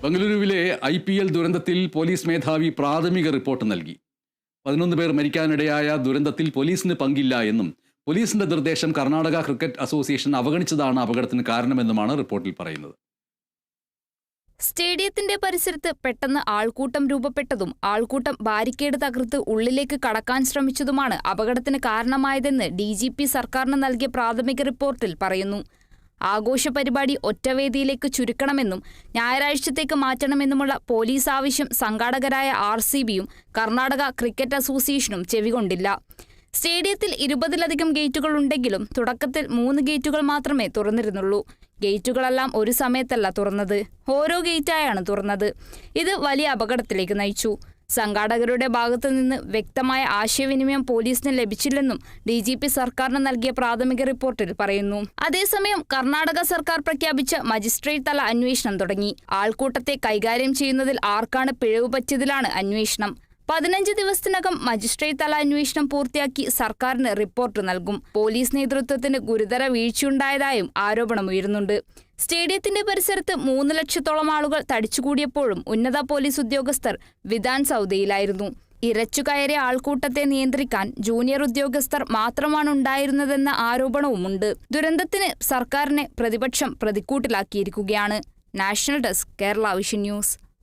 ബംഗളൂരുവിലെ IPL ദുരന്തത്തിൽ police മേധാവി പ്രാഥമിക റിപ്പോർട്ട് നൽകി. 11 പേർ മരിക്കാനിടയായ ദുരന്തത്തിൽ പോലീസിന് പങ്കില്ല എന്നും പോലീസിന്റെ നിർദ്ദേശം കർണാടക ക്രിക്കറ്റ് അസോസിയേഷൻ അവഗണിച്ചതാണ് അപകടത്തിന് കാരണമെന്നുമാണ് റിപ്പോർട്ടിൽ പറയുന്നത്. സ്റ്റേഡിയത്തിന്റെ പരിസരത്ത് പെട്ടെന്ന് ആൾക്കൂട്ടം രൂപപ്പെട്ടതും ആൾക്കൂട്ടം ബാരിക്കേഡ് തകർത്ത് ഉള്ളിലേക്ക് കടക്കാൻ ശ്രമിച്ചതുമാണ് അപകടത്തിന് കാരണമായതെന്ന് DGP സർക്കാരിന് നൽകിയ പ്രാഥമിക റിപ്പോർട്ടിൽ പറയുന്നു. ആഘോഷ പരിപാടി ഒറ്റവേദിയിലേക്ക് ചുരുക്കണമെന്നും ഞായറാഴ്ചത്തേക്ക് മാറ്റണമെന്നുമുള്ള പോലീസ് ആവശ്യം സംഘാടകരായ RCBയും കർണാടക ക്രിക്കറ്റ് അസോസിയേഷനും ചെവികൊണ്ടില്ല. സ്റ്റേഡിയത്തിൽ 20-ലധികം ഗേറ്റുകൾ ഉണ്ടെങ്കിലും തുടക്കത്തിൽ 3 ഗേറ്റുകൾ മാത്രമേ തുറന്നിരുന്നുള്ളൂ. ഗേറ്റുകളെല്ലാം ഒരു സമയത്തല്ല തുറന്നത്, ഓരോ ഗേറ്റായാണ് തുറന്നത്. ഇത് വലിയ അപകടത്തിലേക്ക് നയിച്ചു. സംഘാടകരുടെ ഭാഗത്തു നിന്ന് വ്യക്തമായ ആശയവിനിമയം പോലീസിന് ലഭിച്ചില്ലെന്നും DGP സർക്കാരിന് നൽകിയ പ്രാഥമിക റിപ്പോർട്ടിൽ പറയുന്നു. അതേസമയം കർണാടക സർക്കാർ പ്രഖ്യാപിച്ച മജിസ്ട്രേറ്റ് തല അന്വേഷണം തുടങ്ങി. ആൾക്കൂട്ടത്തെ കൈകാര്യം ചെയ്യുന്നതിൽ ആർക്കാണ് പിഴവ് പറ്റിയതിലാണ് അന്വേഷണം. 15 ദിവസത്തിനകം മജിസ്ട്രേറ്റ് തല അന്വേഷണം പൂർത്തിയാക്കി സർക്കാരിന് റിപ്പോർട്ട് നൽകും. പോലീസ് നേതൃത്വത്തിന് ഗുരുതര വീഴ്ചയുണ്ടായതായും ആരോപണമുയരുന്നുണ്ട്. സ്റ്റേഡിയത്തിന്റെ പരിസരത്ത് 3 ലക്ഷത്തോളം ആളുകൾ തടിച്ചുകൂടിയപ്പോഴും ഉന്നത പോലീസ് ഉദ്യോഗസ്ഥർ വിധാൻ സൗദയിലായിരുന്നു. ഇരച്ചുകയറിയ ആൾക്കൂട്ടത്തെ നിയന്ത്രിക്കാൻ ജൂനിയർ ഉദ്യോഗസ്ഥർ മാത്രമാണ് ഉണ്ടായിരുന്നതെന്ന ആരോപണവുമുണ്ട്. ദുരന്തത്തിന് സർക്കാരിനെ പ്രതിപക്ഷം പ്രതിക്കൂട്ടിലാക്കിയിരിക്കുകയാണ്. National desk, Kerala vision news.